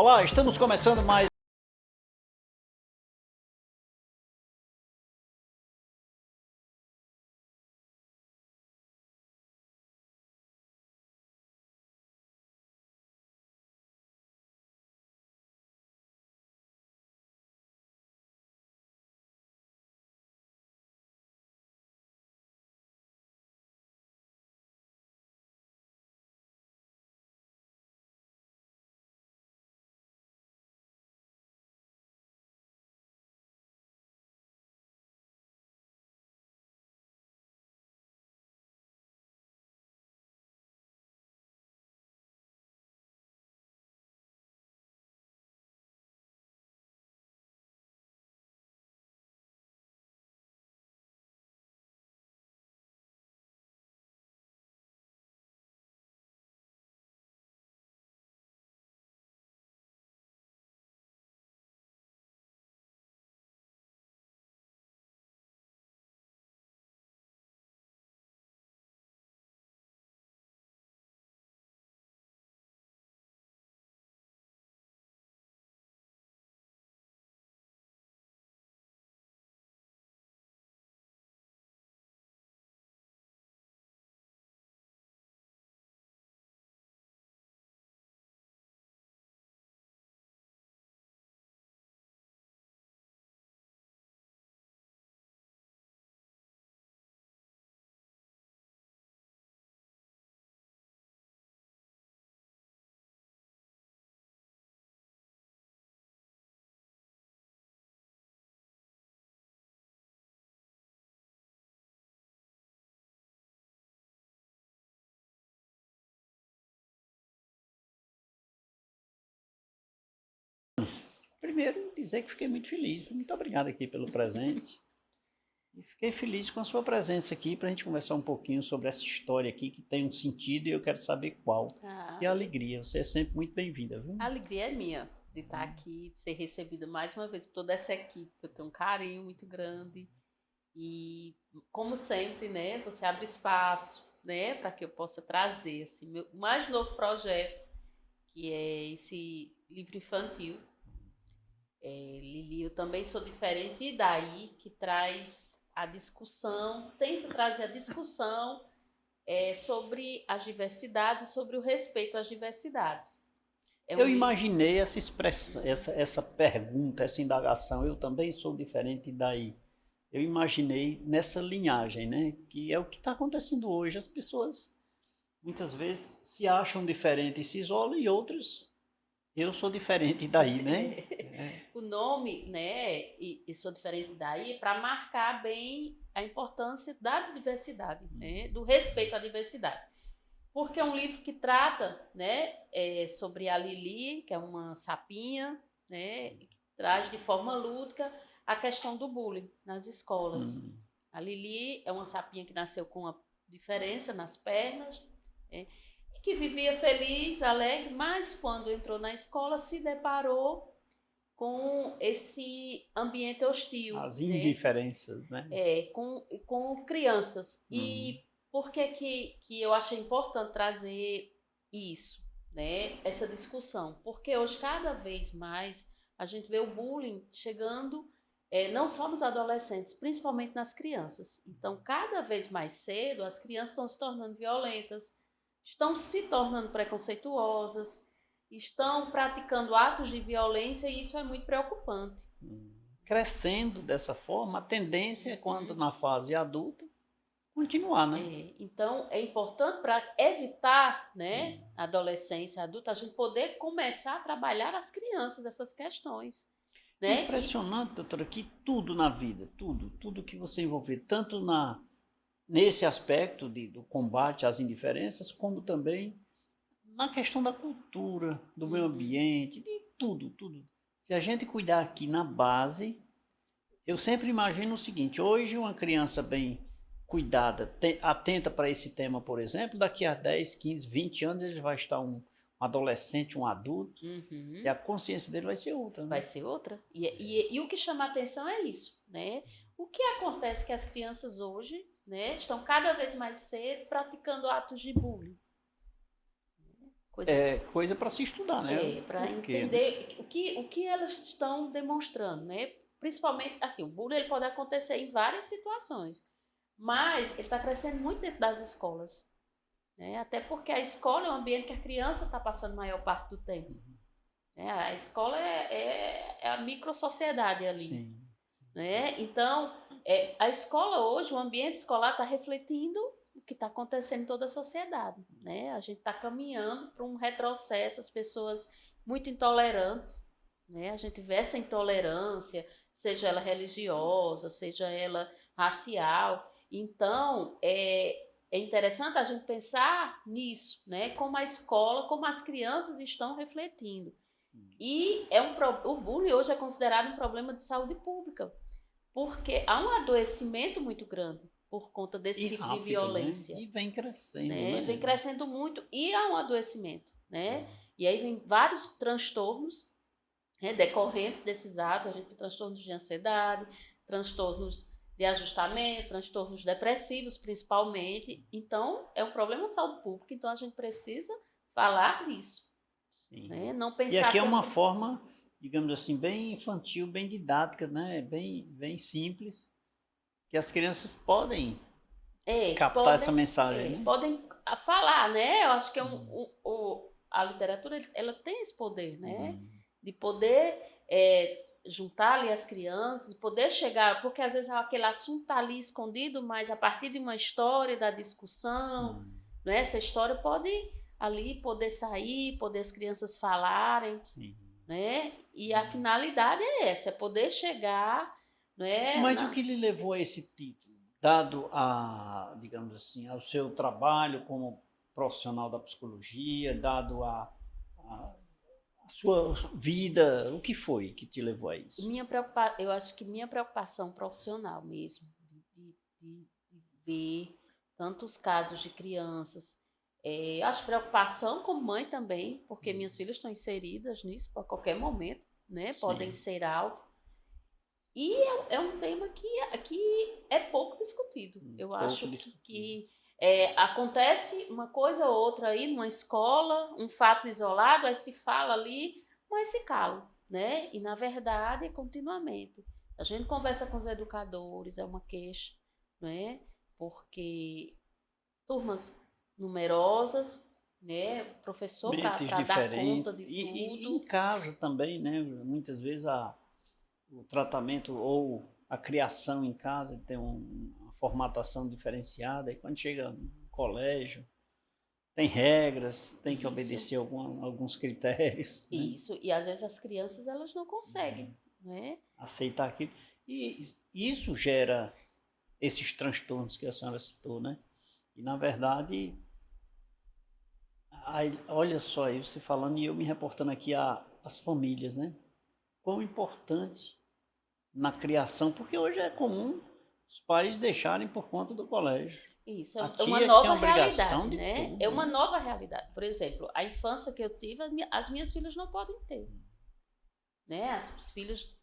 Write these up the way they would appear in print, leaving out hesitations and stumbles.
Olá, estamos começando mais. Primeiro, dizer que fiquei muito feliz. Muito obrigado aqui pelo presente. E fiquei feliz com a sua presença aqui para a gente conversar um pouquinho sobre essa história aqui que tem um sentido e eu quero saber qual. E a alegria. Você é sempre muito bem-vinda, viu? A alegria é minha de estar aqui, de ser recebida mais uma vez por toda essa equipe, que eu tenho um carinho muito grande. E, como sempre, né, você abre espaço, né, para que eu possa trazer assim, meu mais novo projeto, que é esse livro infantil. Lili, eu também sou diferente, e daí que traz a discussão, tenta trazer a discussão sobre as diversidades, sobre o respeito às diversidades. É um Eu livro. imaginei essa expressão, essa pergunta, essa indagação. Eu também sou diferente daí. Eu imaginei nessa linhagem, né? Que é o que está acontecendo hoje. As pessoas muitas vezes se acham diferentes e se isolam e outras eu sou diferente daí, né? O nome, né, e sou diferente daí, para marcar bem a importância da diversidade, né, do respeito à diversidade. Porque é um livro que trata, né, sobre a Lili, que é uma sapinha, né, que traz de forma lúdica a questão do bullying nas escolas. A Lili é uma sapinha que nasceu com uma diferença nas pernas, né, e que vivia feliz, alegre, mas quando entrou na escola se deparou com esse ambiente hostil, As né? indiferenças, né? Com crianças. E por que eu achei importante trazer isso, né? Essa discussão? Porque hoje, cada vez mais, a gente vê o bullying chegando não só nos adolescentes, principalmente nas crianças. Então, cada vez mais cedo, as crianças estão se tornando violentas, estão se tornando preconceituosas, estão praticando atos de violência e isso é muito preocupante. Crescendo dessa forma, a tendência é quando na fase adulta continuar, né? Então, é importante para evitar, né, a adolescência adulta, a gente poder começar a trabalhar as crianças essas questões, né? Impressionante, doutora, que tudo na vida, tudo que você envolver, tanto nesse aspecto do combate às indiferenças, como também na questão da cultura, do meio ambiente, de tudo. Se a gente cuidar aqui na base, eu sempre imagino o seguinte: hoje uma criança bem cuidada, atenta para esse tema, por exemplo, daqui a 10, 15, 20 anos ele vai estar um adolescente, um adulto, e a consciência dele vai ser outra, né? Vai ser outra. E o que chama a atenção é isso, né? O que acontece que as crianças hoje, né, estão cada vez mais cedo praticando atos de bullying. coisas coisa para se estudar, né? para Porque, entender o que elas estão demonstrando, né? Principalmente, assim, o bullying ele pode acontecer em várias situações, mas ele está crescendo muito dentro das escolas, né? Até porque a escola é um ambiente que a criança está passando a maior parte do tempo. Né? A escola é a micro-sociedade ali. sim. Né? Então, a escola hoje, o ambiente escolar está refletindo o que está acontecendo em toda a sociedade. Né? A gente está caminhando para um retrocesso, as pessoas muito intolerantes. Né? A gente vê essa intolerância, seja ela religiosa, seja ela racial. Então, é interessante a gente pensar nisso, né? Como a escola, como as crianças estão refletindo. E o bullying hoje é considerado um problema de saúde pública, porque há um adoecimento muito grande por conta desse tipo de violência. Né? E vem crescendo, né? né? Vem crescendo muito e há um adoecimento, né? E aí vem vários transtornos, né, decorrentes desses atos. A gente tem transtornos de ansiedade, transtornos de ajustamento, transtornos depressivos principalmente. Então, é um problema de saúde pública, então a gente precisa falar disso. Sim. Né? Não pensar e aqui é uma forma, digamos assim, bem infantil, bem didática, né? Bem simples, que as crianças podem captar essa mensagem. Né? Podem falar, né? Eu acho que a literatura ela tem esse poder, né? De poder juntar ali as crianças, de poder chegar, porque às vezes aquele assunto está ali escondido, mas a partir de uma história, da discussão, né? Essa história pode ali poder sair, poder as crianças falarem, né? E a finalidade é essa, é poder chegar, né? Mas o que lhe levou a esse título, dado a, digamos assim, ao seu trabalho como profissional da psicologia, dado a sua vida, o que foi que te levou a isso? Eu acho que minha preocupação profissional mesmo, de ver tantos casos de crianças. Acho preocupação como mãe também, porque minhas filhas estão inseridas nisso a qualquer momento, né? Podem ser alvo. E é um tema que é pouco discutido. Eu acho que acontece uma coisa ou outra aí numa escola, um fato isolado, aí se fala ali, mas se cala, né? E na verdade é continuamente. A gente conversa com os educadores, é uma queixa, né? Porque turmas numerosas, né? Professor para dar conta de tudo. E em casa também, né? Muitas vezes o tratamento ou a criação em casa tem uma formatação diferenciada, e quando chega no colégio, tem regras, tem que obedecer alguns critérios. Né? Isso, e às vezes as crianças elas não conseguem, né? aceitar aquilo. E isso gera esses transtornos que a senhora citou, né? E, na verdade, olha só aí você falando e eu me reportando aqui às famílias, né? Quão importante na criação, porque hoje é comum os pais deixarem por conta do colégio. Isso, é uma nova realidade, né? Tudo, é uma nova realidade. Por exemplo, a infância que eu tive, as minhas filhas não podem ter. Né? Os filhos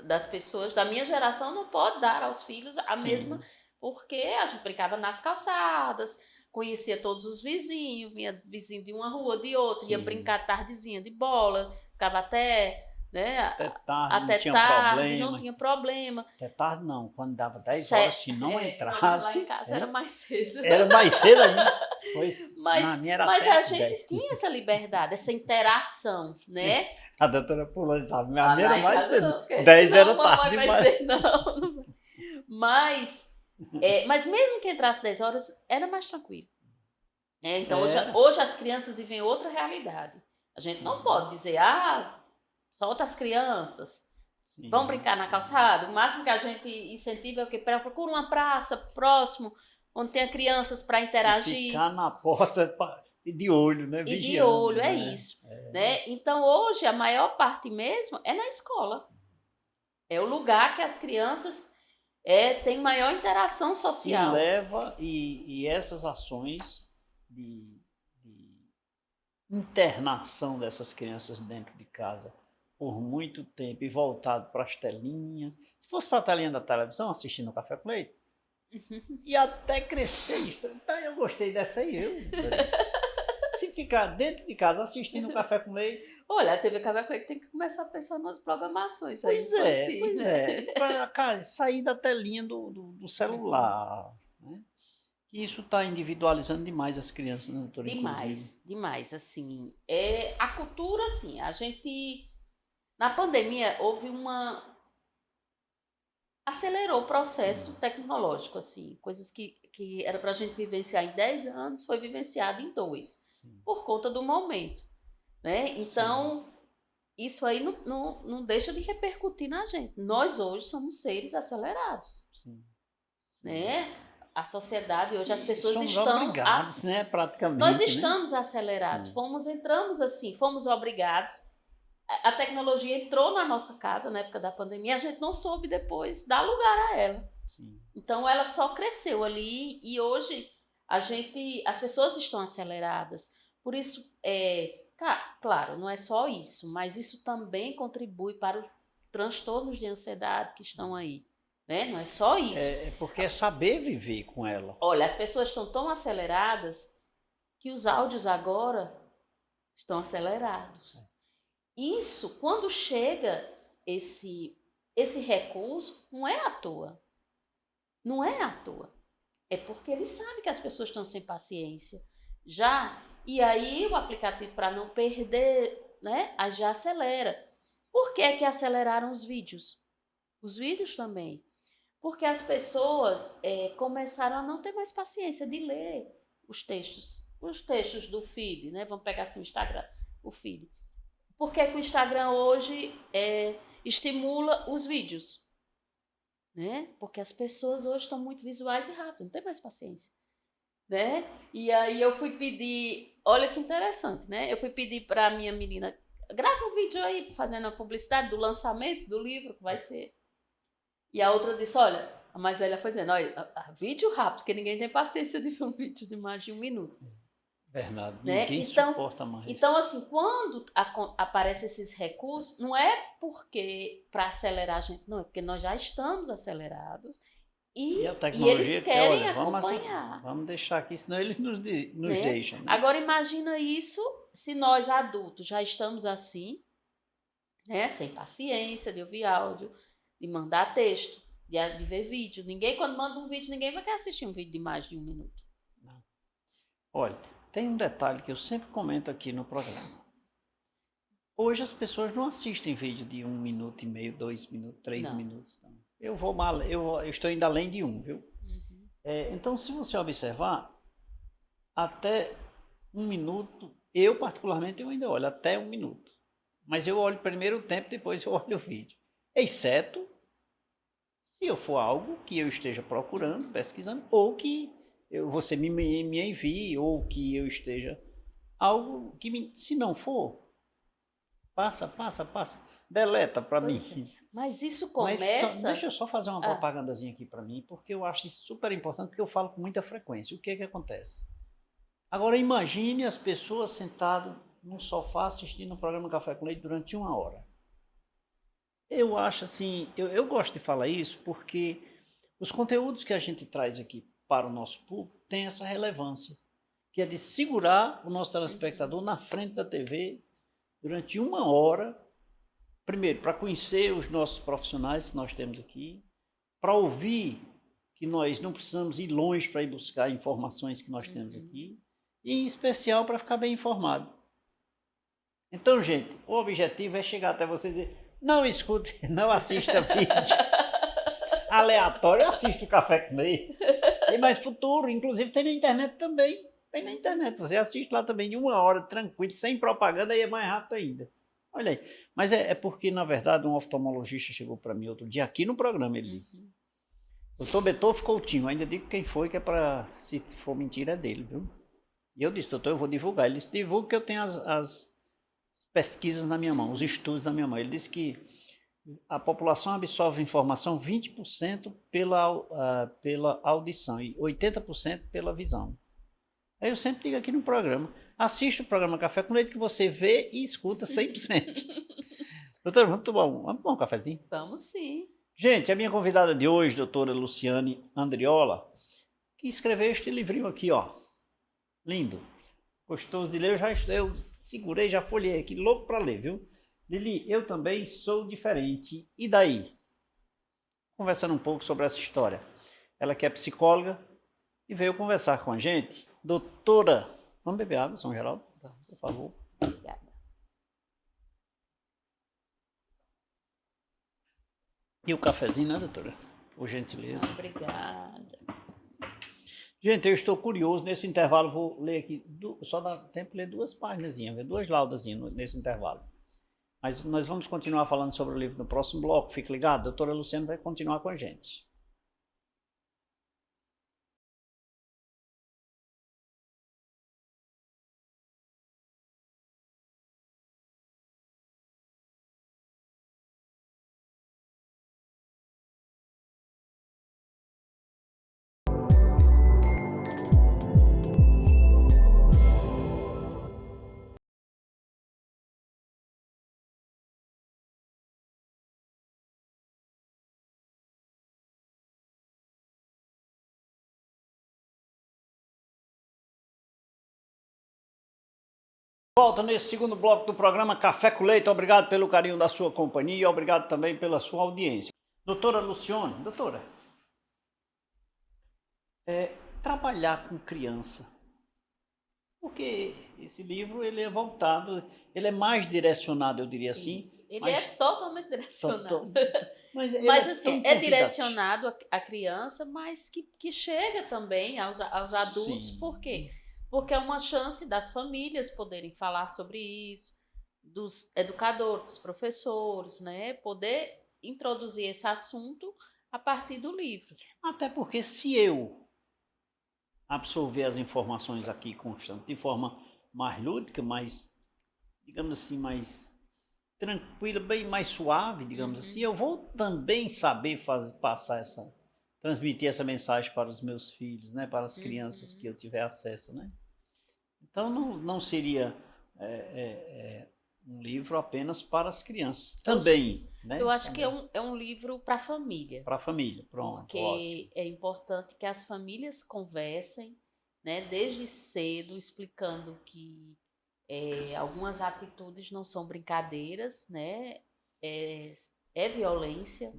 das pessoas da minha geração não podem dar aos filhos a mesma, porque a gente brincava nas calçadas, conhecia todos os vizinhos, vinha vizinho de uma rua, de outra, ia brincar tardezinha de bola, ficava até... Né? Até tarde, não tinha problema. Até tarde não, quando dava 10 horas, se não entrasse... Lá em casa era mais cedo. Era mais cedo ainda. Pois, mas a gente tinha essa liberdade, essa interação, né? A doutora pulando, sabe? Minha mãe era mais cedo. 10 era tarde demais. Dizer, não. Mas mesmo que entrasse 10 horas, era mais tranquilo. Então, hoje as crianças vivem outra realidade. A gente não pode dizer, solta as crianças, vão brincar na calçada. O máximo que a gente incentiva é o quê? Procura uma praça próximo, onde tenha crianças para interagir. E ficar na porta de olho, né? Vigiando, de olho, é isso. Né? Então, hoje, a maior parte mesmo é na escola. É o lugar que as crianças têm maior interação social. E essas ações de internação dessas crianças dentro de casa por muito tempo e voltado para as telinhas. Se fosse para a telinha da televisão, assistindo o Café com Leite, e até crescer isso. Então eu gostei dessa aí. se ficar dentro de casa assistindo Café com Leite. Olha, a TV Café com Leite tem que começar a pensar nas programações. Pois é. Para sair da telinha do celular. Né? Isso está individualizando demais as crianças, né, doutora? Demais, assim. A cultura, assim, a gente... Na pandemia, houve acelerou o processo tecnológico, assim. Coisas que era para a gente vivenciar em 10 anos, foi vivenciado em 2. Sim. Por conta do momento. Né? Então, sim, isso aí não deixa de repercutir na gente. Nós hoje somos seres acelerados. Sim. Né? A sociedade hoje, as pessoas somos estão... obrigados, né? Praticamente. Nós estamos acelerados. Entramos assim, fomos obrigados. A tecnologia entrou na nossa casa na época da pandemia, a gente não soube depois dar lugar a ela. Sim. Então ela só cresceu ali e hoje as pessoas estão aceleradas. Por isso, claro, não é só isso, mas isso também contribui para os transtornos de ansiedade que estão aí. Né? Não é só isso. Porque é saber viver com ela. Olha, as pessoas estão tão aceleradas que os áudios agora estão acelerados. Isso, quando chega esse recurso, não é à toa. Não é à toa. É porque ele sabe que as pessoas estão sem paciência. E aí o aplicativo, para não perder, né, já acelera. Por que é que aceleraram os vídeos? Os vídeos também. Porque as pessoas começaram a não ter mais paciência de ler os textos do feed, né? Vamos pegar assim o Instagram, o feed. Por que o Instagram hoje estimula os vídeos? Né? Porque as pessoas hoje estão muito visuais e rápidas, não tem mais paciência. Né? E aí eu fui pedir, olha que interessante, né? Eu fui pedir para a minha menina, grava um vídeo aí fazendo a publicidade do lançamento do livro que vai ser. E a outra disse, olha, a mais velha foi dizendo, olha, vídeo rápido, porque ninguém tem paciência de ver um vídeo de mais de 1 minuto. Verdade, né? Ninguém suporta mais. Então, assim, quando aparecem esses recursos, não é porque para acelerar a gente, não, é porque nós já estamos acelerados e eles querem acompanhar. Vamos deixar aqui, senão eles nos deixam. Né? Agora, imagina isso se nós adultos já estamos assim, né? Sem paciência de ouvir áudio, de mandar texto, de ver vídeo. Quando manda um vídeo, ninguém vai querer assistir um vídeo de mais de 1 minuto. Não. Olha, tem um detalhe que eu sempre comento aqui no programa. Hoje as pessoas não assistem vídeo de 1 minuto e meio, 2 minutos, 3 minutos. Então. Eu estou indo além de 1, viu? Uhum. Então, se você observar, até 1 minuto, eu particularmente eu ainda olho até 1 minuto. Mas eu olho primeiro o tempo, depois eu olho o vídeo. Exceto se eu for algo que eu esteja procurando, pesquisando, ou que você me envie, ou que eu esteja... Algo que, se não for, passa, deleta para mim. Mas isso começa... deixa eu só fazer uma propagandazinha aqui para mim, porque eu acho isso super importante, porque eu falo com muita frequência. O que é que acontece? Agora imagine as pessoas sentadas num sofá assistindo um programa Café com Leite durante 1 hora. Eu acho assim, eu gosto de falar isso porque os conteúdos que a gente traz aqui para o nosso público têm essa relevância, que é de segurar o nosso telespectador na frente da TV durante 1 hora, primeiro, para conhecer os nossos profissionais que nós temos aqui, para ouvir que nós não precisamos ir longe para ir buscar informações que nós temos aqui, e em especial para ficar bem informado. Então, gente, o objetivo é chegar até você e dizer, não escute, não assista vídeo aleatório, assista o Café com Leite. Tem mais futuro, inclusive tem na internet também. Tem na internet, você assiste lá também de 1 hora, tranquilo, sem propaganda, e é mais rápido ainda. Olha aí. Mas é porque, na verdade, um oftalmologista chegou para mim outro dia, aqui no programa, ele disse, doutor Beethoven Coutinho, ainda digo quem foi, que é para, se for mentira, é dele, viu? E eu disse, doutor, eu vou divulgar. Ele disse, divulga que eu tenho as pesquisas na minha mão, os estudos na minha mão. Ele disse que a população absorve informação 20% pela audição e 80% pela visão. Aí eu sempre digo aqui no programa, assiste o programa Café com Leite que você vê e escuta 100%. Doutora, vamos tomar um cafezinho? Vamos sim. Gente, a minha convidada de hoje, doutora Luciane Andriola, que escreveu este livrinho aqui, ó, lindo. Gostoso de ler, eu segurei, já folhei aqui, louco para ler, viu? Lili, eu também sou diferente. E daí? Conversando um pouco sobre essa história. Ela que é psicóloga e veio conversar com a gente. Doutora, vamos beber água, São Geraldo? Por favor. Obrigada. E o cafezinho, né, doutora? Por gentileza. Obrigada. Gente, eu estou curioso. Nesse intervalo, vou ler aqui, só dá tempo de ler 2 páginas, duas laudazinhas nesse intervalo. Mas nós vamos continuar falando sobre o livro no próximo bloco. Fique ligado, a doutora Luciana vai continuar com a gente. Volta nesse segundo bloco do programa Café com Leite. Obrigado pelo carinho da sua companhia e obrigado também pela sua audiência. Doutora Lucione, doutora, trabalhar com criança, porque esse livro ele é voltado, ele é mais direcionado, eu diria assim. Isso. Ele é totalmente direcionado. Mas assim, é direcionado à criança, mas que chega também aos adultos. Sim. Por quê? Porque é uma chance das famílias poderem falar sobre isso, dos educadores, dos professores, né? Poder introduzir esse assunto a partir do livro. Até porque se eu absorver as informações aqui constantes de forma mais lúdica, mais, digamos assim, mais tranquila, bem mais suave, digamos assim, eu vou também saber transmitir essa mensagem para os meus filhos, né, para as crianças que eu tiver acesso, né? Então não seria um livro apenas para as crianças, também, né? Eu acho que é um livro para a família. Para a família, pronto. Porque ótimo. É importante que as famílias conversem, né, desde cedo, explicando que algumas atitudes não são brincadeiras, né? É violência,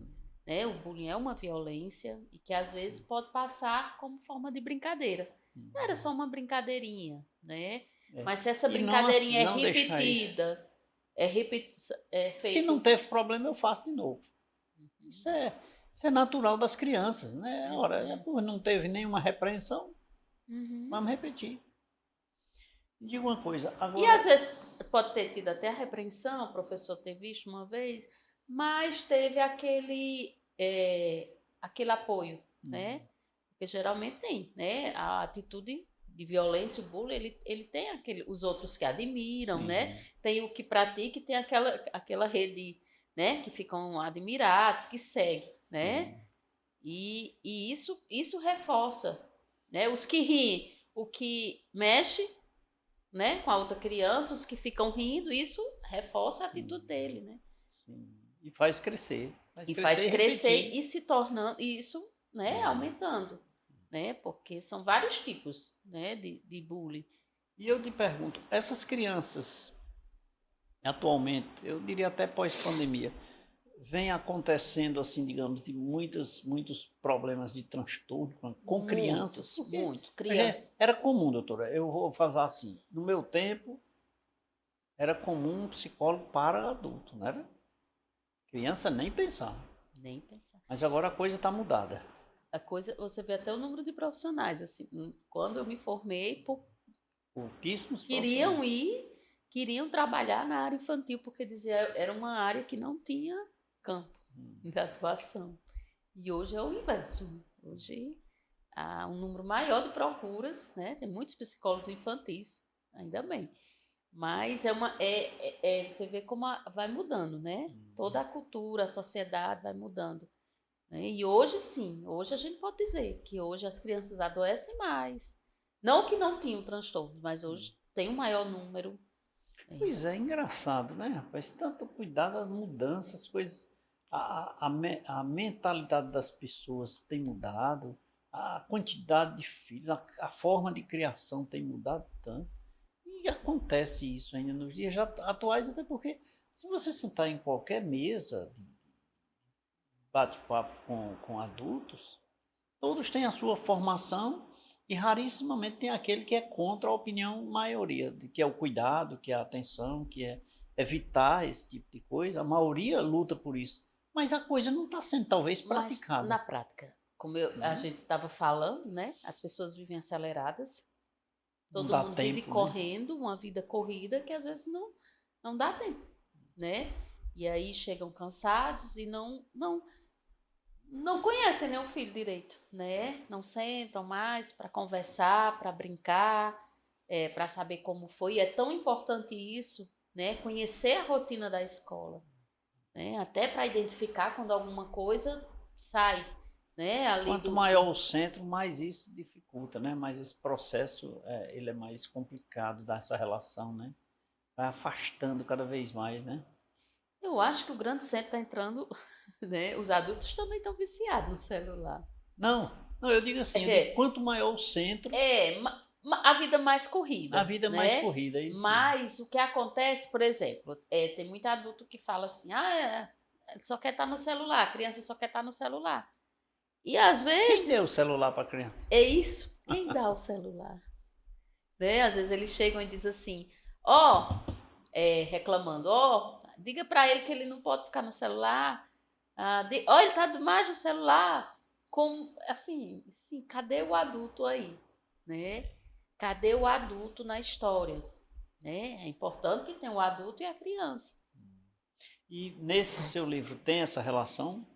né? O bullying é uma violência e que às vezes pode passar como forma de brincadeira. Não era só uma brincadeirinha, né? Mas se essa brincadeirinha é repetida, feita... Se não teve problema, eu faço de novo. Isso é natural das crianças, né? Ora, não teve nenhuma repreensão, vamos repetir. Diga uma coisa. Agora... E às vezes pode ter tido até a repreensão, o professor ter visto uma vez, mas teve aquele apoio, né? Porque geralmente tem, né? A atitude de violência, o bullying, ele tem os outros que admiram, né? Tem o que pratica e tem aquela rede, né? Que ficam admirados, que segue, né? E isso reforça, né? Os que riem, o que mexe, né, com a outra criança, os que ficam rindo, isso reforça a atitude dele, né? Sim. E faz crescer. Faz crescer e se tornando isso, né, aumentando, né? Porque são vários tipos, né, de bullying. E eu te pergunto, essas crianças atualmente, eu diria até pós-pandemia, vem acontecendo assim, digamos, de muitos problemas de transtorno com crianças. Muito. Criança. Era comum, doutora, eu vou falar assim, no meu tempo, era comum um psicólogo para adulto, não era? Criança nem pensar. Nem pensar. Mas agora a coisa está mudada. Você vê até o número de profissionais, assim, quando eu me formei, pouquíssimos queriam trabalhar na área infantil, porque dizia era uma área que não tinha campo de atuação. E hoje é o inverso. Hoje há um número maior de procuras, né? Tem muitos psicólogos infantis, ainda bem. Mas você vê como vai mudando, né? Toda a cultura, a sociedade vai mudando. Né? E hoje sim, hoje a gente pode dizer que hoje as crianças adoecem mais. Não que não tinham transtorno, mas hoje tem um maior número. Pois é, engraçado, né, rapaz? Tanto cuidado das mudanças, coisas. A mentalidade das pessoas tem mudado, a quantidade de filhos, a forma de criação tem mudado tanto. E acontece isso ainda nos dias atuais, até porque se você sentar em qualquer mesa de bate-papo com adultos, todos têm a sua formação e rarissimamente tem aquele que é contra a opinião maioria, de que é o cuidado, que é a atenção, que é evitar esse tipo de coisa. A maioria luta por isso, mas a coisa não está sendo talvez Mas praticada. na prática, como a gente estava falando, né? As pessoas vivem aceleradas, Não todo dá mundo tempo, vive né? correndo, uma vida corrida que às vezes não dá tempo, né? E aí chegam cansados e não conhecem, né, o filho direito, né? Não sentam mais para conversar, para brincar, para saber como foi. E é tão importante isso, né? Conhecer a rotina da escola, né? Até para identificar quando alguma coisa sai, né? Ali Quanto maior o centro, mais isso dificulta, né? Mais esse processo ele é mais complicado dessa relação, né? Vai afastando cada vez mais, né? Eu acho que o grande centro está entrando, né? Os adultos também estão viciados no celular. Não, eu digo assim, eu digo, quanto maior o centro, A vida mais a corrida, vida é mais né? corrida, é isso sim. Mas o que acontece, por exemplo, tem muito adulto que fala assim, só quer estar no celular, a criança só quer estar no celular. E às Quem deu o vezes celular para a criança? é isso, quem dá o celular? Né? Às vezes eles chegam e dizem assim, reclamando, diga para ele que ele não pode ficar no celular, ele tá demais no celular. Assim, cadê o adulto aí, né? Cadê o adulto na história, né? É importante que tenha o adulto e a criança. E nesse seu livro tem essa relação?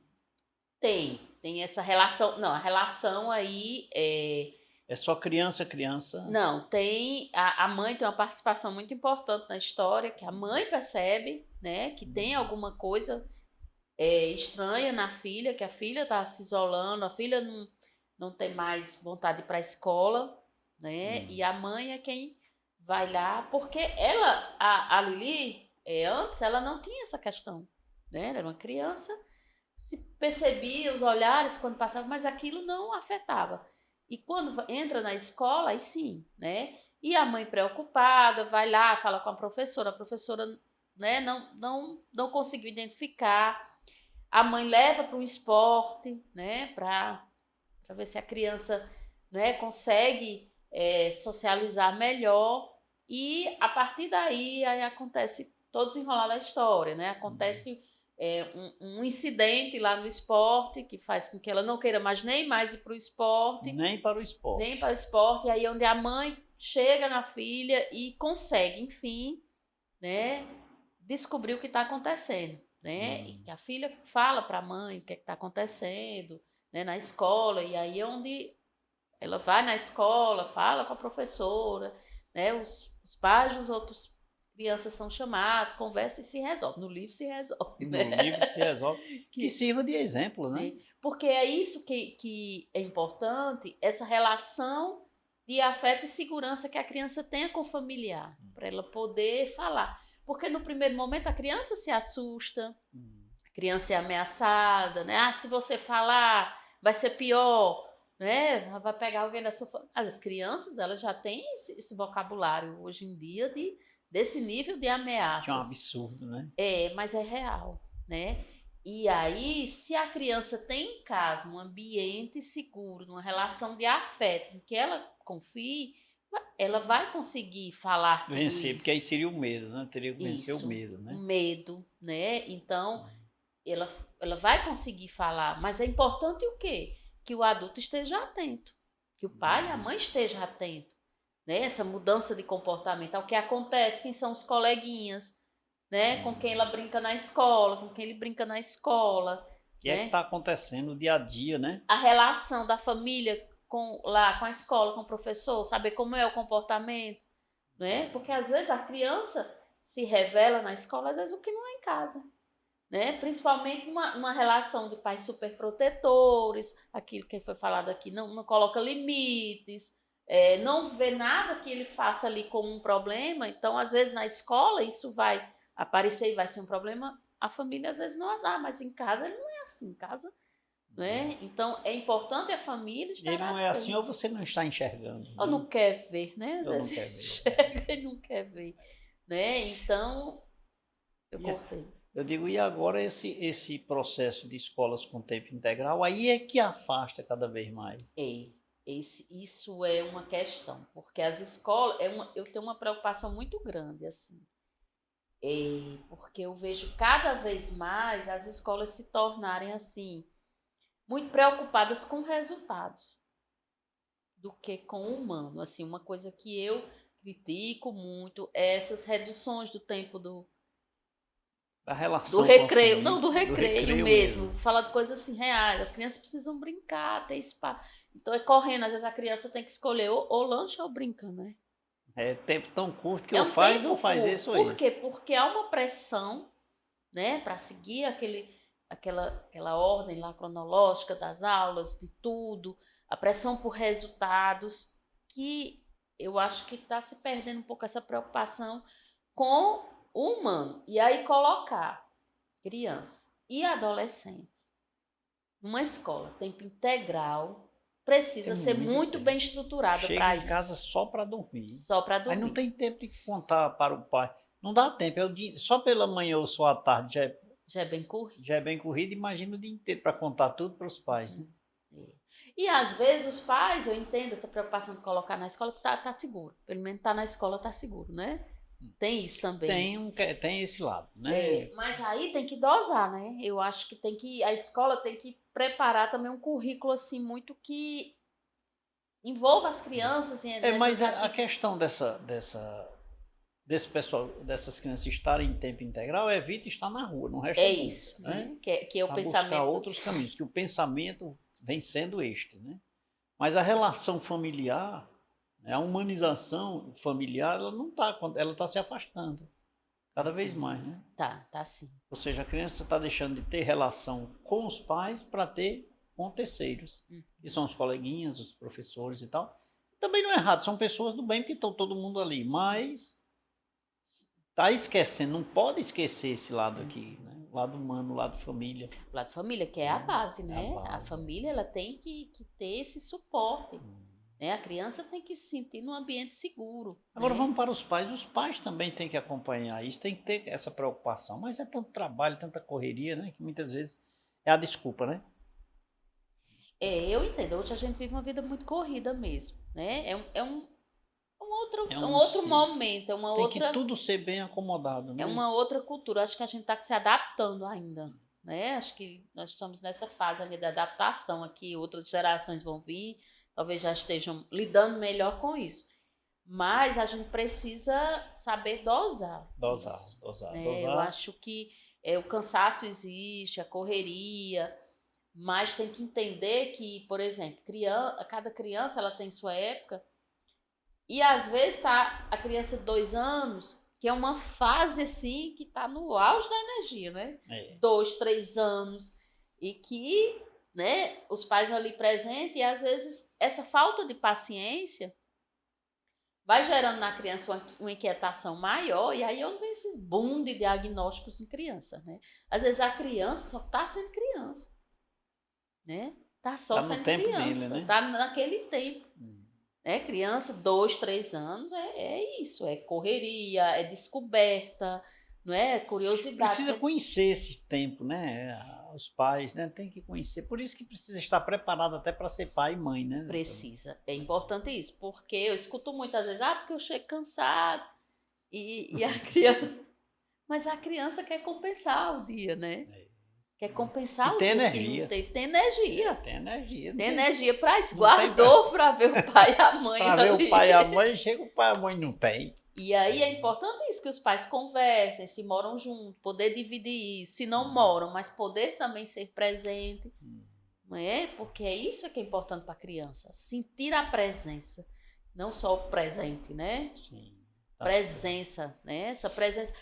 Tem essa relação, não, a relação aí É só criança? não, a mãe tem uma participação muito importante na história, que a mãe percebe, né, que tem alguma coisa estranha na filha, que a filha está se isolando, a filha não tem mais vontade de ir para a escola, né? E a mãe é quem vai lá, porque a Lili, antes, ela não tinha essa questão, né? Ela era uma criança, se percebia os olhares quando passava, mas aquilo não afetava. E quando entra na escola, aí sim, né? E a mãe preocupada vai lá, fala com a professora, né, não conseguiu identificar. A mãe leva para um esporte, né, para ver se a criança, né, consegue socializar melhor. E a partir daí aí acontece todo desenrolar da história, né? Acontece um incidente lá no esporte que faz com que ela não queira nem mais ir para o esporte. Nem para o esporte. Nem para o esporte. E aí onde a mãe chega na filha e consegue, enfim, né, descobrir o que está acontecendo. Né? E que a filha fala para a mãe o que está acontecendo, né, na escola, e aí é onde ela vai na escola, fala com a professora, né, os pais dos outros crianças são chamados, conversa e se resolve. No livro se resolve. Né? No livro se resolve. Que sirva de exemplo, né? Porque é isso que é importante, essa relação de afeto e segurança que a criança tenha com o familiar, para ela poder falar. Porque no primeiro momento a criança se assusta, a criança é ameaçada, né? Se você falar, vai ser pior, né? Vai pegar alguém da sua família. As crianças, elas já têm esse vocabulário hoje em dia desse nível de ameaças. Que é um absurdo, né? Mas é real, né? E aí, se a criança tem em casa um ambiente seguro, uma relação de afeto, em que ela confie, ela vai conseguir falar tudo vencer, isso. Porque aí seria o medo, né? Teria que vencer o medo, né? O medo, né? Então, ela vai conseguir falar, mas é importante o quê? Que o adulto esteja atento, que o pai e a mãe estejam atentos, né? Essa mudança de comportamento, ao que acontece, quem são os coleguinhas, né? Com quem ela brinca na escola, com quem ele brinca na escola. O que é que está acontecendo no dia a dia, né? A relação da família com a escola, com o professor, saber como é o comportamento, né? Porque às vezes a criança se revela na escola, às vezes o que não é em casa, né? Principalmente uma relação de pais superprotetores, aquilo que foi falado aqui, não coloca limites, não vê nada que ele faça ali como um problema. Então, às vezes na escola isso vai aparecer e vai ser um problema. A família às vezes não, mas em casa ele não é assim, em casa né? Então, é importante a família estar Ele não é atenta. assim ou você não está enxergando. Ou não quer ver, né? Às Ou não vezes quer ver. enxerga e não quer ver, né? Então, eu cortei. Eu digo, e agora esse processo de escolas com tempo integral, aí é que afasta cada vez mais. Isso é uma questão, porque as escolas, eu tenho uma preocupação muito grande, assim, porque eu vejo cada vez mais as escolas se tornarem, assim, muito preocupadas com resultados do que com o humano. Assim, uma coisa que eu critico muito é essas reduções do tempo A relação do com a recreio, família, não, do recreio mesmo. mesmo. Falar de coisas assim reais. As crianças precisam brincar, ter espaço. Então é correndo, às vezes a criança tem que escolher ou lanche ou brinca, né? É tempo tão curto que É ou um faz tempo ou faz curto. isso ou Por isso. quê? Porque há uma pressão, né, para seguir aquela ordem lá cronológica das aulas, de tudo, a pressão por resultados, que eu acho que está se perdendo um pouco essa preocupação com o humano. E aí colocar crianças e adolescentes numa escola, tempo integral, precisa ser muito bem estruturada para Chega isso. em casa só para dormir. Só para dormir. Aí não tem tempo de contar para o pai. Não dá tempo. Só pela manhã ou só à tarde já é bem corrido. Já é bem corrido. Imagina o dia inteiro para contar tudo para os pais. Né? E às vezes os pais, eu entendo essa preocupação de colocar na escola, que tá seguro. Pelo menos tá na escola, tá seguro, né? Tem isso também. Tem esse lado, né? Mas aí tem que dosar, né? Eu acho que a escola tem que preparar também um currículo assim muito que envolva as crianças. Mas a questão desse pessoal, dessas crianças estarem em tempo integral, evita estar na rua, no resto do mundo. Isso, né? Que é o pensamento. Buscar outros caminhos, que o pensamento vem sendo este, né? Mas a relação familiar, a humanização familiar, ela não está, ela está se afastando cada vez mais, né? Tá sim. Ou seja, a criança está deixando de ter relação com os pais para ter com terceiros, que são os coleguinhas, os professores e tal. Também não é errado, são pessoas do bem porque estão todo mundo ali, mas está esquecendo, não pode esquecer esse lado aqui, né? O lado humano, o lado família. O lado família, que é a base, né? A família, ela tem que ter esse suporte. Né? A criança tem que se sentir num ambiente seguro. Agora vamos para os pais. Os pais também têm que acompanhar isso, tem que ter essa preocupação. Mas é tanto trabalho, tanta correria, né? Que muitas vezes é a desculpa, né? Eu entendo. Hoje a gente vive uma vida muito corrida mesmo, né? É um outro momento, é uma tem outra... que tudo ser bem acomodado, né? É uma outra cultura. Acho que a gente está se adaptando ainda, né? Acho que nós estamos nessa fase ainda da adaptação aqui. Outras gerações vão vir, talvez já estejam lidando melhor com isso. Mas a gente precisa saber dosar. Dosar. Eu acho que o cansaço existe, a correria, mas tem que entender que, por exemplo, cada criança ela tem sua época, e às vezes tá a criança de 2 anos, que é uma fase assim que tá no auge da energia, né? 2, 3 anos, e que, né, os pais ali presentes, e às vezes essa falta de paciência vai gerando na criança uma inquietação maior, e aí é onde vem esses boom de diagnósticos em criança, né? Às vezes a criança só tá sendo criança, né? Tá só sendo criança, dele, né? Tá naquele tempo. Criança, 2, 3 anos, é isso, é correria, é descoberta, não é? Curiosidade. Precisa conhecer esse tempo, né? Os pais, né? Tem que conhecer. Por isso que precisa estar preparado até para ser pai e mãe, né? Precisa. É importante isso, porque eu escuto muitas vezes, porque eu chego cansado e a criança... Mas a criança quer compensar o dia, né? Quer compensar o dia que não teve. Tem energia. Tem energia para isso. Guardou para ver o pai e a mãe para ver o pai e a mãe, chega o pai e a mãe não tem. E aí é importante isso, que os pais conversem, se moram juntos, poder dividir isso. Se não moram, mas poder também ser presente. Não é? Porque é isso que é importante para a criança. Sentir a presença. Não só o presente, né? Sim. Presença, né? Essa presença.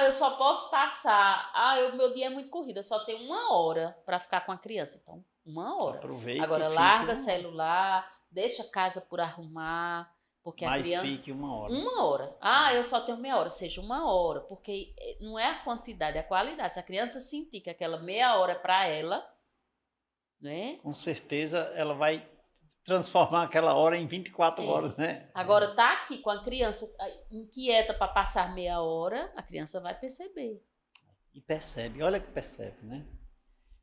Eu só posso passar. O meu dia é muito corrido, eu só tenho 1 hora para ficar com a criança. Então, 1 hora. Aproveita. Agora, larga celular, deixa a casa por arrumar. Porque a criança... fique 1 hora. 1 hora. Eu só tenho meia hora. Seja 1 hora. Porque não é a quantidade, é a qualidade. Se a criança sentir que aquela meia hora é para ela, né? Com certeza ela vai transformar aquela hora em 24 horas, né? Agora, tá aqui com a criança inquieta para passar meia hora, a criança vai perceber. E percebe, olha que percebe, né?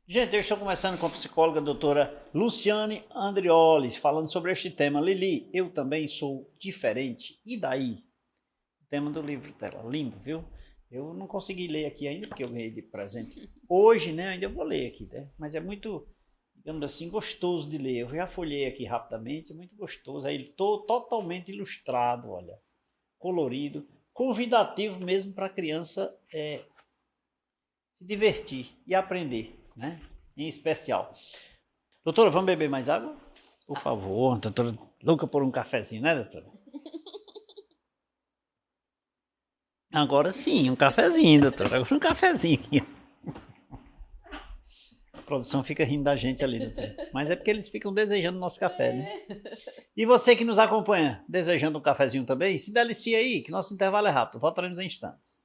Gente, eu estou conversando com a psicóloga doutora Luciane Andrioli, falando sobre este tema. Lili, eu também sou diferente. E daí? O tema do livro dela, lindo, viu? Eu não consegui ler aqui ainda, porque eu ganhei de presente hoje, né? Ainda vou ler aqui, né? Mas é muito, digamos assim, gostoso de ler. Eu já folhei aqui rapidamente, é muito gostoso. Aí estou totalmente ilustrado, olha, colorido, convidativo mesmo para a criança se divertir e aprender, né? Em especial. Doutora, vamos beber mais água? Por favor, doutora, louca por um cafezinho, né, doutora? Agora sim, um cafezinho, doutora. Agora um cafezinho. A produção fica rindo da gente ali, doutora. Mas é porque eles ficam desejando o nosso café, né? E você que nos acompanha, desejando um cafezinho também, se delicie aí, que nosso intervalo é rápido. Voltaremos em instantes.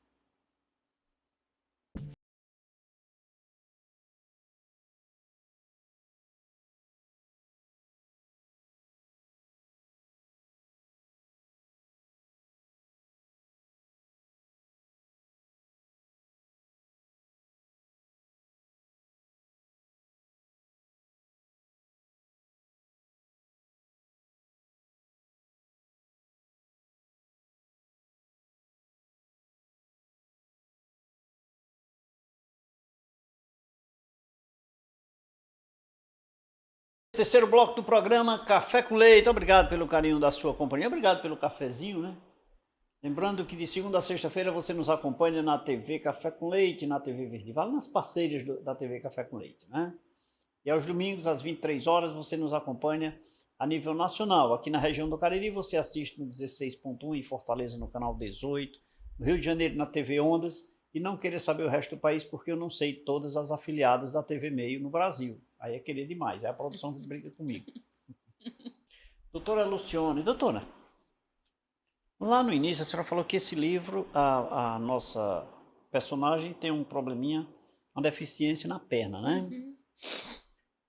Terceiro bloco do programa Café com Leite. Obrigado pelo carinho da sua companhia. Obrigado pelo cafezinho, né? Lembrando que de segunda a sexta-feira você nos acompanha na TV Café com Leite, na TV Verde Vale, nas parceiras da TV Café com Leite, né? E aos domingos, às 23 horas, você nos acompanha a nível nacional. Aqui na região do Cariri, você assiste no 16.1, em Fortaleza, no canal 18, no Rio de Janeiro, na TV Ondas, e não querer saber o resto do país, porque eu não sei todas as afiliadas da TV Meio no Brasil. Aí é querer demais, é a produção que briga comigo. Doutora Luciane, doutora, lá no início a senhora falou que esse livro, a nossa personagem tem um probleminha, uma deficiência na perna, né? Uhum.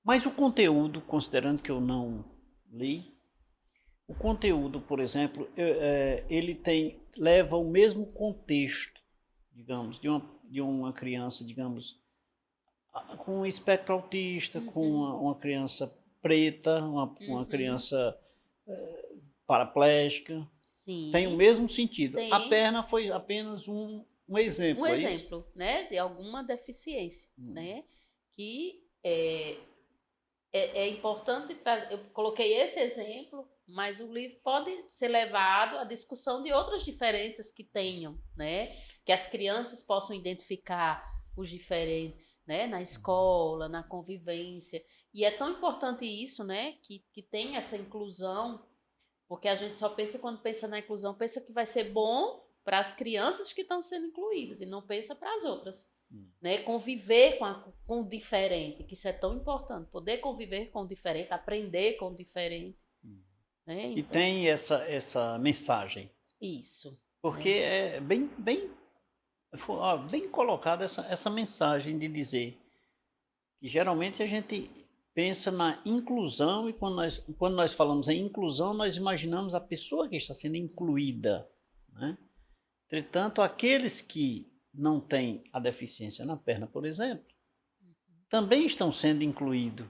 Mas o conteúdo, considerando que eu não li, o conteúdo, por exemplo, ele leva o mesmo contexto, digamos, de uma criança, digamos, com um espectro autista, com uma criança preta, uma criança paraplégica. Sim. Tem o mesmo sentido. Tem. A perna foi apenas um exemplo. Um exemplo, né, de alguma deficiência, né, que é importante trazer. Eu coloquei esse exemplo, mas o livro pode ser levado à discussão de outras diferenças que tenham, né, que as crianças possam identificar os diferentes, né, na escola, na convivência. E é tão importante isso, né, que tem essa inclusão, porque a gente só pensa, quando pensa na inclusão, pensa que vai ser bom para as crianças que estão sendo incluídas e não pensa para as outras. Né? Conviver com o diferente, que isso é tão importante. Poder conviver com o diferente, aprender com o diferente. Né? Então, e tem essa mensagem. Isso. Porque é bem colocada essa mensagem de dizer que geralmente a gente pensa na inclusão e quando nós falamos em inclusão, nós imaginamos a pessoa que está sendo incluída, né? Entretanto, aqueles que não têm a deficiência na perna, por exemplo, também estão sendo incluídos.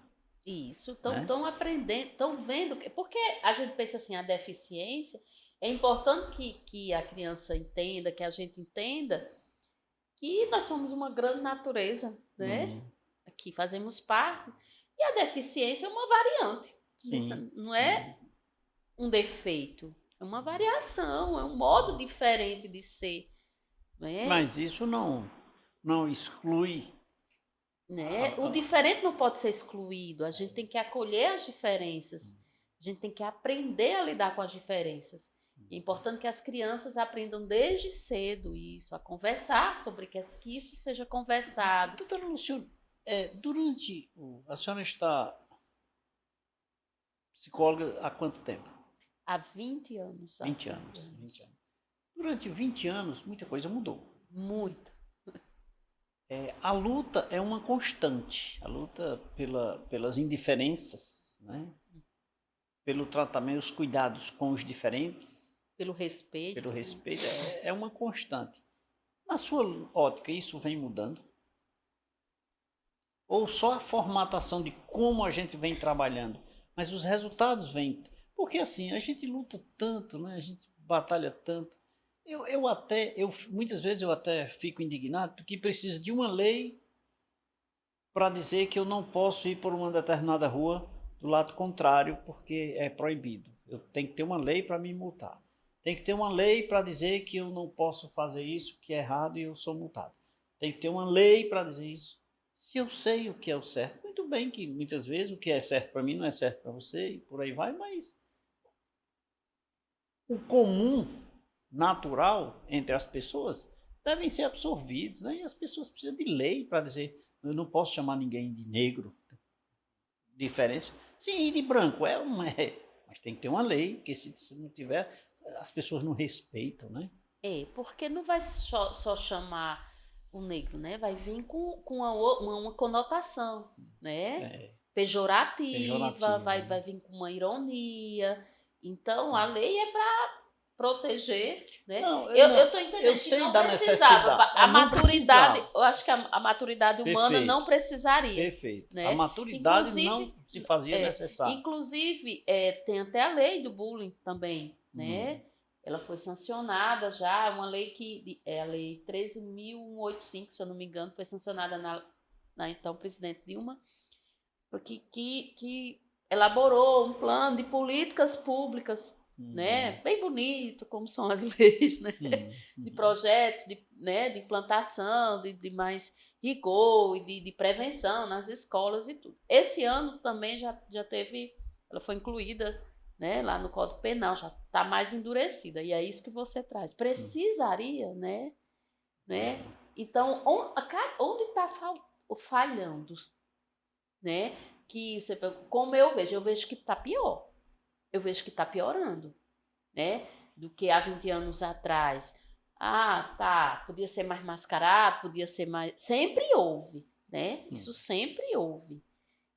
Isso, estão aprendendo, estão vendo. Porque a gente pensa assim, a deficiência, é importante que a criança entenda, que a gente entenda que nós somos uma grande natureza, né? Que fazemos parte. E a deficiência é uma variante. Sim, não é um defeito, é uma variação, é um modo diferente de ser. Né? Mas isso não exclui. Né? O diferente não pode ser excluído, a gente tem que acolher as diferenças, a gente tem que aprender a lidar com as diferenças. É importante que as crianças aprendam desde cedo isso, a conversar sobre que isso seja conversado. Doutora Luciane, a senhora está psicóloga há quanto tempo? Há 20 anos. 20 anos. Durante 20 anos, muita coisa mudou. Muito. A luta é uma constante, a luta pelas indiferenças, né? Pelo tratamento, os cuidados com os diferentes, Pelo respeito. pelo respeito, é uma constante. Na sua ótica, isso vem mudando? Ou só a formatação de como a gente vem trabalhando, mas os resultados vêm. Porque assim, a gente luta tanto, né? A gente batalha tanto. Muitas vezes eu até fico indignado porque precisa de uma lei para dizer que eu não posso ir por uma determinada rua do lado contrário porque é proibido. Eu tenho que ter uma lei para me multar. Tem que ter uma lei para dizer que eu não posso fazer isso, que é errado e eu sou multado. Tem que ter uma lei para dizer isso. Se eu sei o que é o certo, muito bem que muitas vezes o que é certo para mim não é certo para você e por aí vai, mas o comum, natural entre as pessoas devem ser absorvidos, né? E as pessoas precisam de lei para dizer, eu não posso chamar ninguém de negro, diferença. Sim, e de branco, mas tem que ter uma lei, que se não tiver, as pessoas não respeitam, né? Porque não vai só chamar o negro, né? Vai vir com uma conotação, né? Pejorativa, vai vir com uma ironia. Então, a lei é para proteger, né? Não, Eu tô entendendo eu que sei não da precisava. necessidade. A Não maturidade, precisava. eu acho que a maturidade humana não Perfeito. precisaria, Perfeito. A né? maturidade Inclusive, não se fazia necessária. Inclusive, tem até a lei do bullying também, né? Ela foi sancionada já, uma lei que é a lei 13.185, se eu não me engano, foi sancionada na então presidente Dilma, porque que elaborou um plano de políticas públicas, né? Bem bonito, como são as leis, né? De projetos, né? De implantação, de mais rigor e de prevenção nas escolas e tudo. Esse ano também já teve, ela foi incluída, né, lá no Código Penal, já está mais endurecida, e é isso que você traz. Precisaria, né? Então, onde está falhando, né? Que você, como eu vejo que está pior. Eu vejo que está piorando, né? Do que há 20 anos atrás. Tá, podia ser mais mascarado, podia ser mais... Sempre houve, né? Isso sempre houve,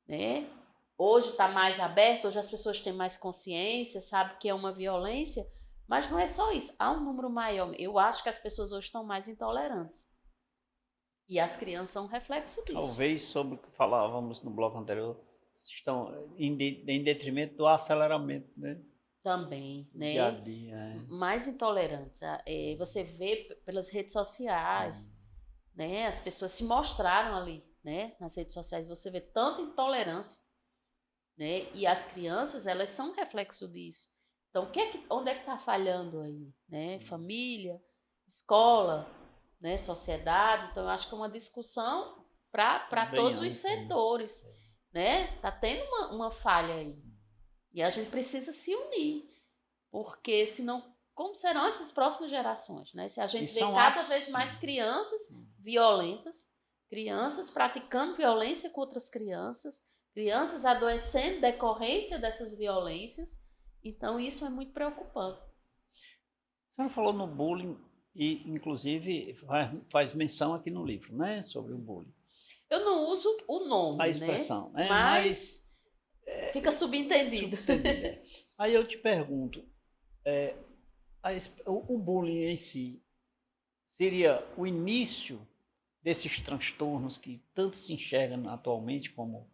né? Hoje está mais aberto, hoje as pessoas têm mais consciência, sabem que é uma violência, mas não é só isso. Há um número maior. Eu acho que as pessoas hoje estão mais intolerantes. E as crianças são um reflexo disso. Talvez sobre o que falávamos no bloco anterior, estão em detrimento do aceleramento, né? Também, né? Dia a dia. Mais intolerantes. Você vê pelas redes sociais, né? As pessoas se mostraram ali, né? Nas redes sociais você vê tanta intolerância, né? E as crianças, elas são um reflexo disso. Então, onde é que está falhando aí, né? Família, escola, né? Sociedade. Então, eu acho que é uma discussão para todos os setores, né? Tá tendo uma falha aí. E a gente precisa se unir, porque senão, como serão essas próximas gerações, né? Se a gente vê cada vez mais crianças violentas, crianças praticando violência com outras crianças, crianças adoecendo decorrência dessas violências, então isso é muito preocupante. Você não falou no bullying e, inclusive, faz menção aqui no livro, né? Sobre o bullying. Eu não uso o nome, a expressão, né? Mas fica subentendido. Aí eu te pergunto, o bullying em si seria o início desses transtornos que tanto se enxergam atualmente como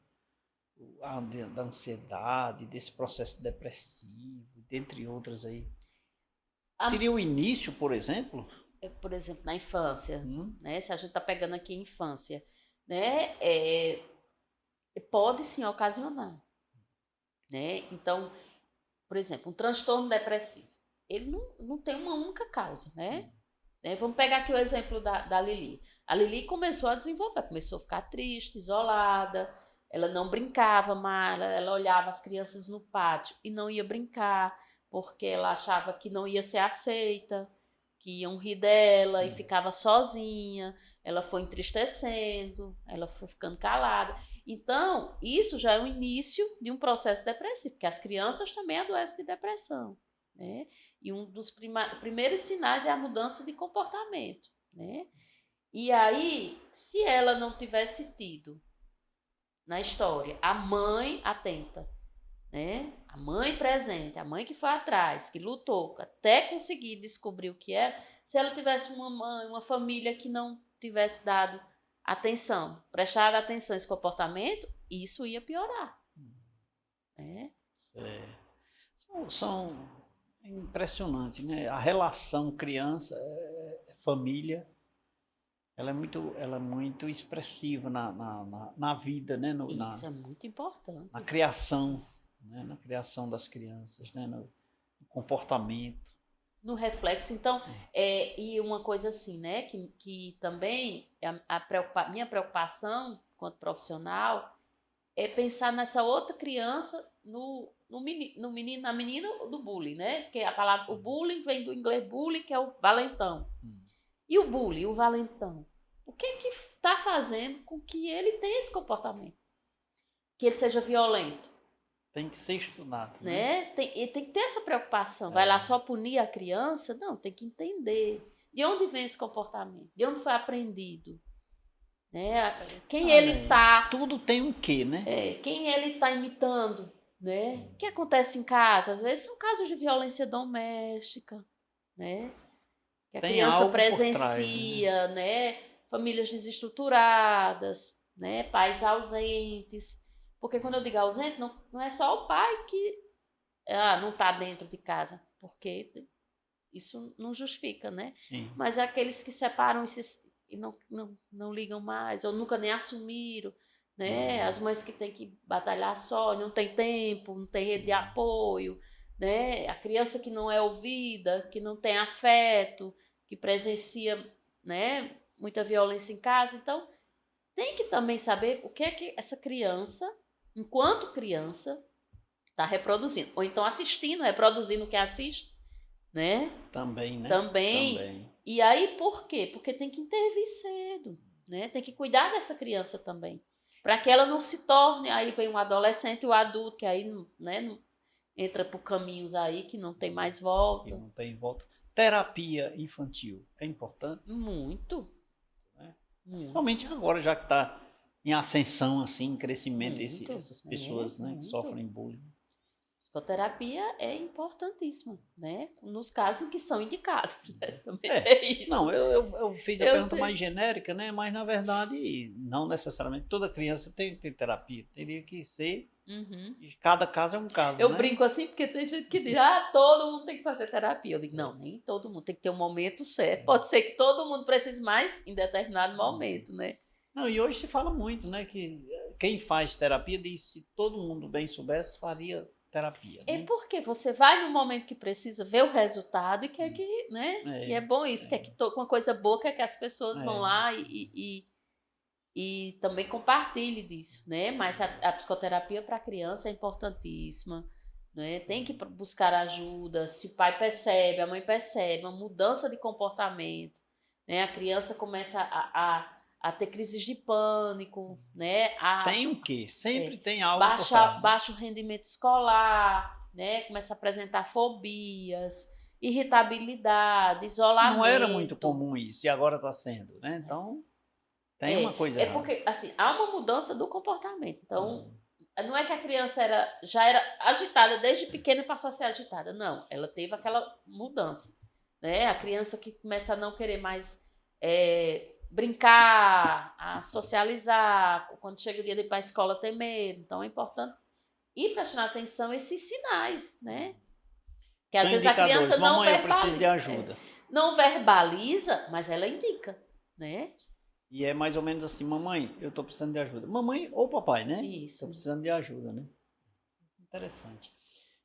da ansiedade, desse processo depressivo, dentre outras aí? Seria o início, por exemplo? Por exemplo, na infância, né? Se a gente está pegando aqui a infância, né? Pode sim ocasionar, né? Então, por exemplo, um transtorno depressivo, ele não tem uma única causa, né? Vamos pegar aqui o exemplo da Lili. A Lili começou a desenvolver, começou a ficar triste, isolada, ela não brincava mais, ela olhava as crianças no pátio e não ia brincar, porque ela achava que não ia ser aceita, que iam rir dela e ficava sozinha, ela foi entristecendo, ela foi ficando calada. Então, isso já é o início de um processo depressivo, porque as crianças também adoecem de depressão, né? E um dos primeiros sinais é a mudança de comportamento, né? E aí, se ela não tivesse tido na história a mãe atenta, né? A mãe presente, a mãe que foi atrás, que lutou até conseguir descobrir o que era, se ela tivesse uma mãe, uma família que não tivesse dado atenção, prestar atenção a esse comportamento, isso ia piorar, né? São impressionantes, né? A relação família, ela é muito expressiva na vida, né? Isso é muito importante. Na criação, né? Na criação das crianças, né? No comportamento. No reflexo, então, e uma coisa assim, né, que também minha preocupação quanto profissional é pensar nessa outra criança na menina do bullying, né? Porque o bullying vem do inglês bullying, que é o valentão. E o bullying, o valentão, o que está fazendo com que ele tenha esse comportamento? Que ele seja violento? Tem que ser estudado, né? Tem que ter essa preocupação. Vai lá só punir a criança? Não, tem que entender de onde vem esse comportamento, de onde foi aprendido, né? Quem ele está... Tudo tem um quê, né? Quem ele está imitando, né? O que acontece em casa? Às vezes são casos de violência doméstica, né? Que a criança presencia, né? Famílias desestruturadas, né? Pais ausentes. Porque quando eu digo ausente, não é só o pai que não está dentro de casa, porque isso não justifica, né? Sim. Mas é aqueles que separam e não ligam mais, ou nunca nem assumiram, né? As mães que têm que batalhar só, não tem tempo, não tem rede de apoio, né? A criança que não é ouvida, que não tem afeto, que presencia, né, muita violência em casa. Então, tem que também saber o que é que essa criança, enquanto criança, está reproduzindo. Ou então assistindo, reproduzindo o que assiste, né? Também, né? Também. E aí, por quê? Porque tem que intervir cedo, né? Tem que cuidar dessa criança também. Para que ela não se torne, aí vem um adolescente e o adulto, que aí, né, entra por caminhos aí que não tem mais volta. Que não tem volta. Terapia infantil é importante? Muito. Principalmente agora, já que está em ascensão, assim, em crescimento, essas pessoas, né, que sofrem bullying. Psicoterapia é importantíssima, né? Nos casos que são indicados, né? Também tem isso. Não, eu fiz a pergunta mais genérica, né? Mas, na verdade, não necessariamente toda criança tem que ter terapia. Teria que ser... Cada caso é um caso, Eu brinco assim, porque tem gente que diz, todo mundo tem que fazer terapia. Eu digo, não, nem todo mundo, tem que ter um momento certo. Pode ser que todo mundo precise mais em determinado momento, né? Não, e hoje se fala muito, né, que quem faz terapia diz, se todo mundo bem soubesse, faria terapia. É, né? Porque você vai no momento que precisa ver o resultado e quer que, né, e é bom isso, quer que uma coisa boa, quer que as pessoas vão lá e também compartilhe disso, né? Mas a psicoterapia para a criança é importantíssima, né? Tem que buscar ajuda. Se o pai percebe, a mãe percebe uma mudança de comportamento, né? A criança começa a ter crises de pânico, né? Tem o quê? Sempre tem algo baixo rendimento escolar, né? Começa a apresentar fobias, irritabilidade, isolamento. Não era muito comum isso, e agora está sendo, né? Então... Tem uma coisa errada. Porque, assim, há uma mudança do comportamento. Então, não é que a criança já era agitada desde pequena e passou a ser agitada. Não, ela teve aquela mudança, né? A criança que começa a não querer mais brincar, a socializar, quando chega o dia de ir para a escola ter medo. Então, é importante ir prestando atenção a esses sinais, né? Que às vezes a criança não verbaliza. De ajuda. Não verbaliza, mas ela indica, né? E é mais ou menos assim, mamãe, eu estou precisando de ajuda. Mamãe ou papai, né? Isso. Estou precisando de ajuda, né? Interessante.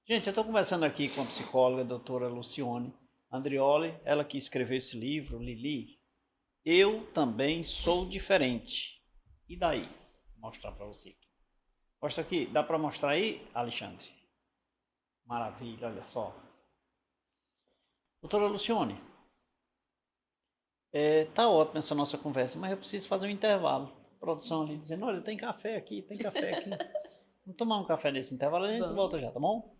Gente, eu estou conversando aqui com a psicóloga, a doutora Lucione Andrioli, ela que escreveu esse livro, Lili. Eu também sou diferente. E daí? Vou mostrar para você aqui. Mostra aqui. Dá para mostrar aí, Alexandre? Maravilha, olha só. Doutora Lucione, tá ótima essa nossa conversa, mas eu preciso fazer um intervalo. Produção ali dizendo, olha, tem café aqui, tem café aqui. Vamos tomar um café nesse intervalo, a gente volta já, tá bom?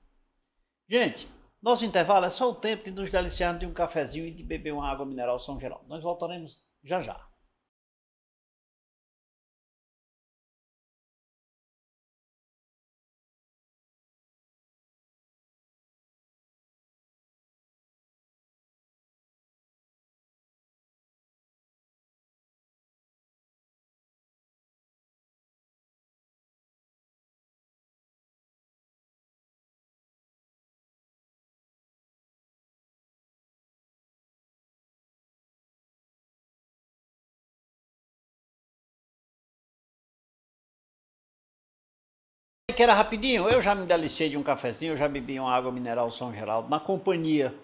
Gente, nosso intervalo é só o tempo de nos deliciarmos de um cafezinho e de beber uma água mineral São Geraldo. Nós voltaremos já já. que era rapidinho? Eu já me deliciei de um cafezinho, eu já bebi uma água mineral São Geraldo, na companhia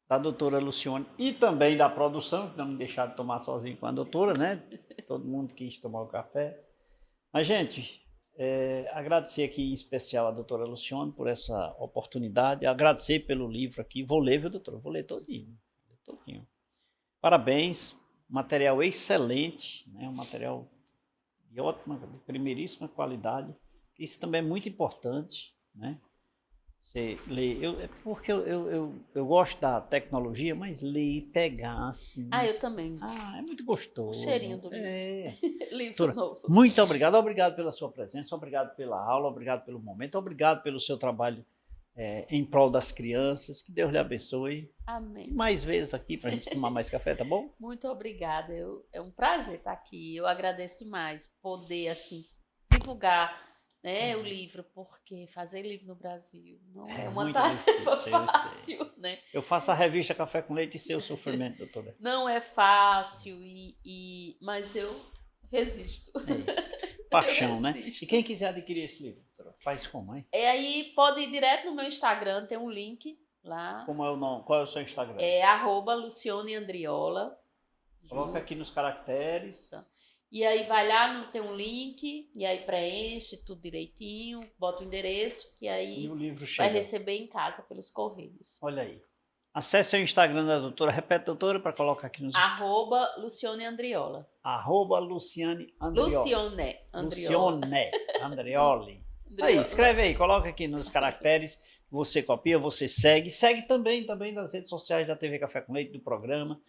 da doutora Lucione e também da produção, que não me deixaram tomar sozinho com a doutora, né? Todo mundo quis tomar o café. Mas, gente, agradecer aqui em especial a doutora Lucione por essa oportunidade, agradecer pelo livro aqui. Vou ler, viu, doutora? Vou ler todinho. Parabéns, material excelente, né? Um material de ótima, de primeiríssima qualidade. Isso também é muito importante, né? Você lê, porque eu gosto da tecnologia, mas ler, pegar assim. Eu também. É muito gostoso. O cheirinho do livro. Livro Doutora, novo. muito obrigado pela sua presença, obrigado pela aula, obrigado pelo momento, obrigado pelo seu trabalho em prol das crianças. Que Deus lhe abençoe. Amém. Mais vezes aqui para a gente tomar mais café, tá bom? Muito obrigada. É um prazer estar aqui. Eu agradeço demais poder assim divulgar, né, o livro, porque fazer livro no Brasil não é uma tarefa fácil, né? Eu faço a revista Café com Leite e sei o sofrimento, doutora. Não é fácil, mas eu resisto. Paixão, né? E quem quiser adquirir esse livro, doutora, faz como, hein? Aí pode ir direto no meu Instagram, tem um link lá. Como é o nome? Qual é o seu Instagram? É @LucioneAndriola. Coloca aqui nos caracteres. Tá. E aí vai lá, tem um link, e aí preenche tudo direitinho, bota o endereço, que aí e o livro vai receber em casa pelos correios. Olha aí. Acesse o Instagram da doutora. Repete, doutora, para colocar aqui nos... @LucioneAndriola. @Luciane Andrioli. Lucione Andrioli. Aí, escreve aí, coloca aqui nos caracteres. Você copia, você segue. Segue também nas redes sociais da TV Café com Leite, do programa.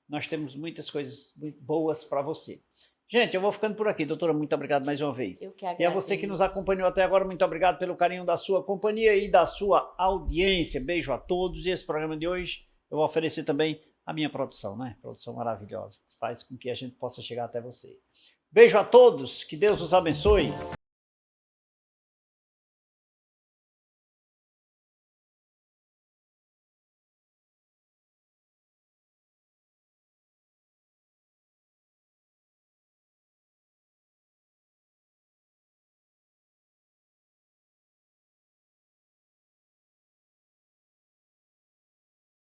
Nós temos muitas coisas muito boas para você. Gente, eu vou ficando por aqui. Doutora, muito obrigado mais uma vez. Eu que agradeço. E a você que nos acompanhou até agora, muito obrigado pelo carinho da sua companhia e da sua audiência. Beijo a todos. E esse programa de hoje eu vou oferecer também a minha produção, né? Produção maravilhosa, que faz com que a gente possa chegar até você. Beijo a todos, que Deus os abençoe.